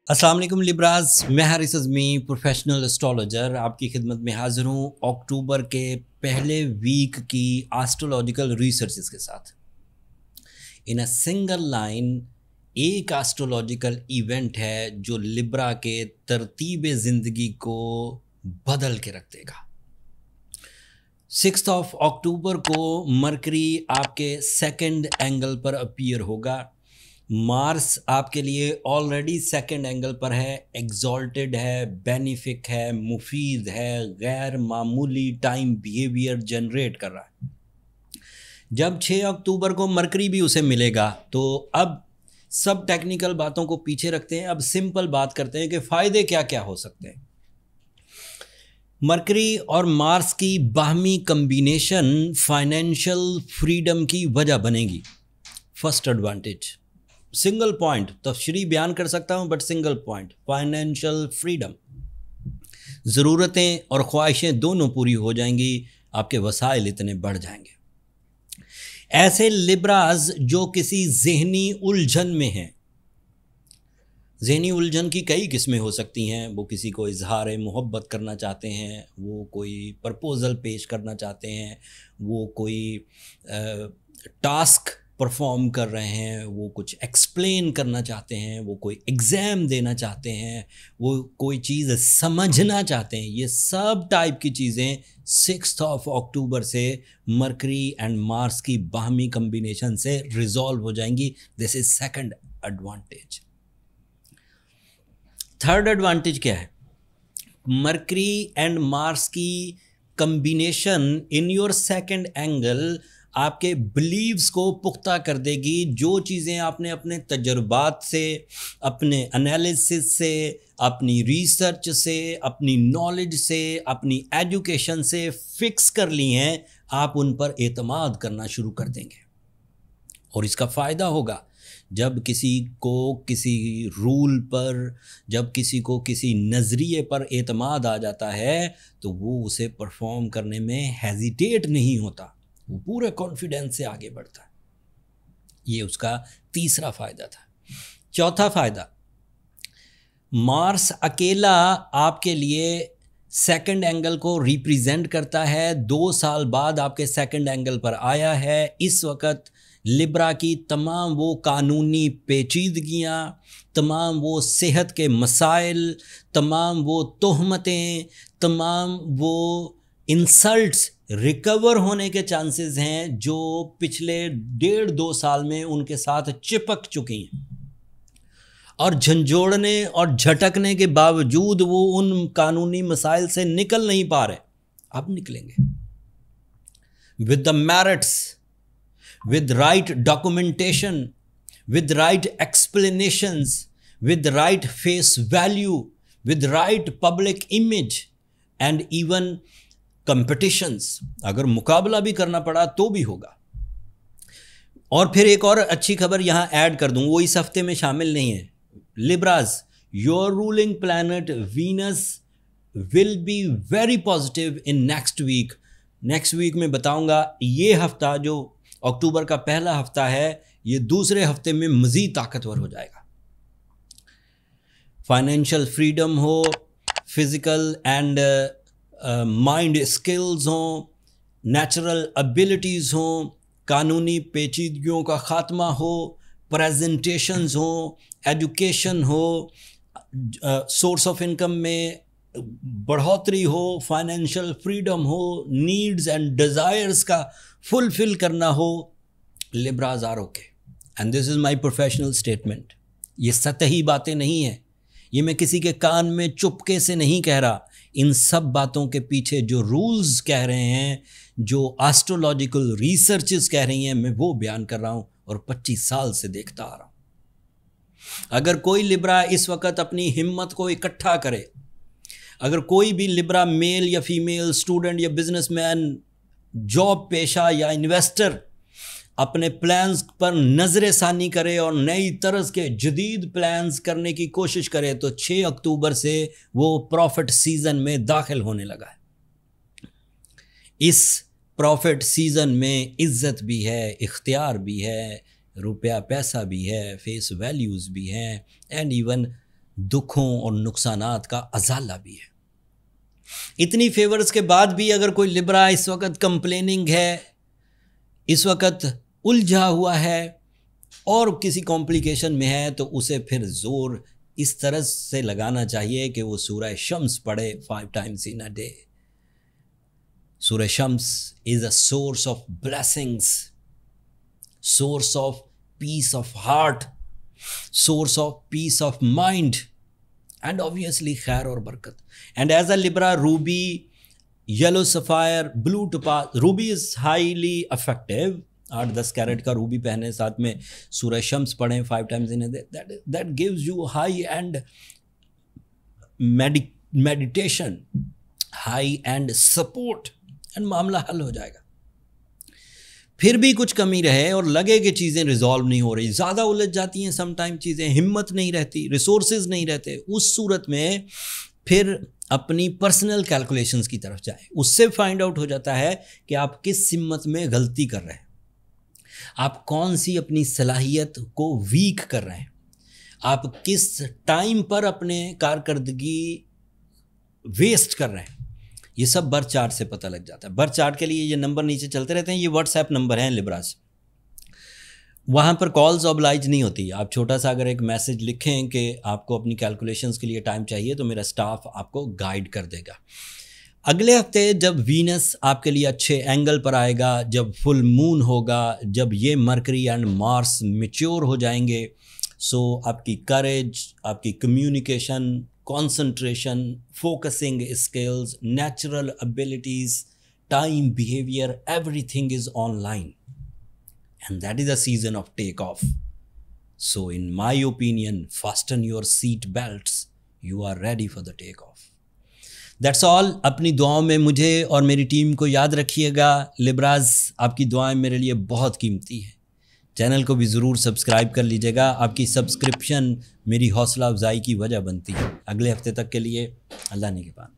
अस्सलाम वालेकुम लिब्राज, मैं हारिस अज़मी प्रोफेशनल एस्ट्रोलॉजर आपकी खिदमत में हाज़िर हूँ अक्टूबर के पहले वीक की एस्ट्रोलॉजिकल रिसर्चेस के साथ। इन अ सिंगल लाइन एक एस्ट्रोलॉजिकल इवेंट है जो लिब्रा के तरतीब ज़िंदगी को बदल के रख देगा। 6 अक्टूबर को मरकरी आपके सेकंड एंगल पर अपीयर होगा। मार्स आपके लिए ऑलरेडी सेकंड एंगल पर है, एग्जॉल्टेड है, बेनिफिक है, मुफीद है, गैर मामूली टाइम बिहेवियर जनरेट कर रहा है। जब 6 अक्टूबर को मरकरी भी उसे मिलेगा तो अब सब टेक्निकल बातों को पीछे रखते हैं, अब सिंपल बात करते हैं कि फ़ायदे क्या क्या हो सकते हैं। मरकरी और मार्स की बाहमी कम्बिनेशन फाइनेंशियल फ्रीडम की वजह बनेगी। फर्स्ट एडवांटेज, सिंगल पॉइंट, तफसीली बयान कर सकता हूँ but single point, financial freedom. ज़रूरतें और ख्वाहिशें दोनों पूरी हो जाएंगी, आपके वसाइल इतने बढ़ जाएंगे। ऐसे लिब्राज जो किसी जहनी उलझन में हैं, जहनी उलझन की कई किस्में हो सकती हैं। वो किसी को इजहार मोहब्बत करना चाहते हैं, वो कोई प्रपोज़ल पेश करना चाहते हैं, वो कोई टास्क परफॉर्म कर रहे हैं, वो कुछ एक्सप्लेन करना चाहते हैं, वो कोई एग्ज़ाम देना चाहते हैं, वो कोई चीज़ समझना चाहते हैं। ये सब टाइप की चीज़ें 6 अक्टूबर से मरकरी एंड मार्स की बाहमी कम्बिनेशन से रिजॉल्व हो जाएंगी। This is second advantage. Third advantage क्या है? मरकरी एंड मार्स की combination in your second angle आपके बिलीव्स को पुख्ता कर देगी। जो चीज़ें आपने अपने तजुर्बात से, अपने एनालिसिस से, अपनी रिसर्च से, अपनी नॉलेज से, अपनी एजुकेशन से फिक्स कर ली हैं, आप उन पर एतमाद करना शुरू कर देंगे। और इसका फ़ायदा होगा जब किसी को किसी रूल पर, जब किसी को किसी नज़रिए पर एतमाद आ जाता है तो वो उसे परफॉर्म करने में हेजिटेट नहीं होता, वो पूरे कॉन्फिडेंस से आगे बढ़ता है। ये उसका तीसरा फ़ायदा था। चौथा फ़ायदा, मार्स अकेला आपके लिए सेकंड एंगल को रिप्रेजेंट करता है। 2 साल बाद आपके सेकंड एंगल पर आया है। इस वक्त लिब्रा की तमाम वो कानूनी पेचीदगियाँ, तमाम वो सेहत के मसाइल, तमाम वो तोहमतें, तमाम वो इंसल्ट्स रिकवर होने के चांसेस हैं जो पिछले 1.5-2 साल में उनके साथ चिपक चुकी हैं, और झंझोड़ने और झटकने के बावजूद वो उन कानूनी मसाइल से निकल नहीं पा रहे। अब निकलेंगे with the merits, with right documentation, with right explanations, with right face value, with right public image and even competitions। अगर मुकाबला भी करना पड़ा तो भी होगा। और फिर एक और अच्छी खबर यहाँ ऐड कर दूँ, वो इस हफ्ते में शामिल नहीं है। Libras, your ruling planet Venus will be very positive in next week. Next week में बताऊँगा। ये हफ्ता जो अक्टूबर का पहला हफ्ता है, ये दूसरे हफ्ते में मज़ीद ताकतवर हो जाएगा। फाइनेंशियल फ्रीडम हो, फिज़िकल एंड माइंड स्किल्स हों, नेचुरल एबिलिटीज़ हों, कानूनी पेचीदगियों का ख़ात्मा हो, प्रेजेंटेशंस हों, एजुकेशन हो, सोर्स ऑफ इनकम में बढ़ोतरी हो, फाइनेंशियल फ्रीडम हो, नीड्स एंड डिज़ायर्स का फुलफिल करना हो, Libras are okay. And this is my professional statement. ये सतही बातें नहीं हैं, ये मैं किसी के कान में चुपके से नहीं कह रहा। इन सब बातों के पीछे जो रूल्स कह रहे हैं, जो एस्ट्रोलॉजिकल रिसर्चेस कह रही हैं, मैं वो बयान कर रहा हूँ और 25 साल से देखता आ रहा हूँ। अगर कोई लिब्रा इस वक्त अपनी हिम्मत को इकट्ठा करे, अगर कोई भी लिब्रा मेल या फीमेल, स्टूडेंट या बिजनेसमैन, जॉब पेशा या इन्वेस्टर अपने प्लान्स पर नज़र सानी करे और नई तरह के जदीद प्लान्स करने की कोशिश करे तो 6 अक्टूबर से वो प्रॉफिट सीज़न में दाखिल होने लगा है। इस प्रॉफिट सीज़न में इज़्ज़त भी है, इख्तियार भी है, रुपया पैसा भी है, फेस वैल्यूज़ भी हैं, एंड इवन दुखों और नुकसानात का अजाला भी है। इतनी फेवर्स के बाद भी अगर कोई लिब्रा इस वक्त कंप्लेनिंग है, इस वक्त उलझा हुआ है और किसी कॉम्प्लिकेशन में है, तो उसे फिर ज़ोर इस तरह से लगाना चाहिए कि वो सूरह शम्स पढ़े 5 times in a day। Surah Shams is a source of blessings, source of peace of heart, source of peace of mind, and obviously खैर और बरकत। And as a Libra, ruby, yellow sapphire, blue topaz, ruby is highly effective. 8-10 carat का ruby पहने, साथ में सूरह शम्स पढ़ें 5 times in a day, that gives you high end meditation, high end support, and मामला हल हो जाएगा। फिर भी कुछ कमी रहे और लगे कि चीज़ें रिजॉल्व नहीं हो रही, ज़्यादा उलझ जाती हैं समटाइम चीज़ें, हिम्मत नहीं रहती, रिसोर्सेज नहीं रहते, उस सूरत में फिर अपनी पर्सनल कैलकुलेशंस की तरफ जाए। उससे फाइंड आउट हो जाता है कि आप किस सिमत में गलती कर रहे हैं, आप कौन सी अपनी सलाहियत को वीक कर रहे हैं, आप किस टाइम पर अपने कारकर्दगी वेस्ट कर रहे हैं। ये सब बर्थ चार्ट से पता लग जाता है। बर्थ चार्ट के लिए ये नंबर नीचे चलते रहते हैं, ये व्हाट्सएप नंबर हैं लिब्रास, वहाँ पर कॉल्स ऑब्लाइज नहीं होती। आप छोटा सा अगर एक मैसेज लिखें कि आपको अपनी कैलकुलेशंस के लिए टाइम चाहिए, तो मेरा स्टाफ आपको गाइड कर देगा। अगले हफ्ते जब वीनस आपके लिए अच्छे एंगल पर आएगा, जब फुल मून होगा, जब ये मरकरी एंड मार्स मैच्योर हो जाएंगे, सो आपकी करेज, आपकी communication, concentration, focusing skills, natural abilities, time, behavior, everything is online, and that is a season of takeoff. So in my opinion, fasten your seat belts, you are ready for the takeoff. That's all. अपनी दुआओं में मुझे और मेरी team को याद रखिएगा। लिब्राज, आपकी दुआएं मेरे लिए बहुत कीमती है। चैनल को भी ज़रूर सब्सक्राइब कर लीजिएगा, आपकी सब्सक्रिप्शन मेरी हौसला अफजाई की वजह बनती है। अगले हफ्ते तक के लिए अल्लाह ने के पास।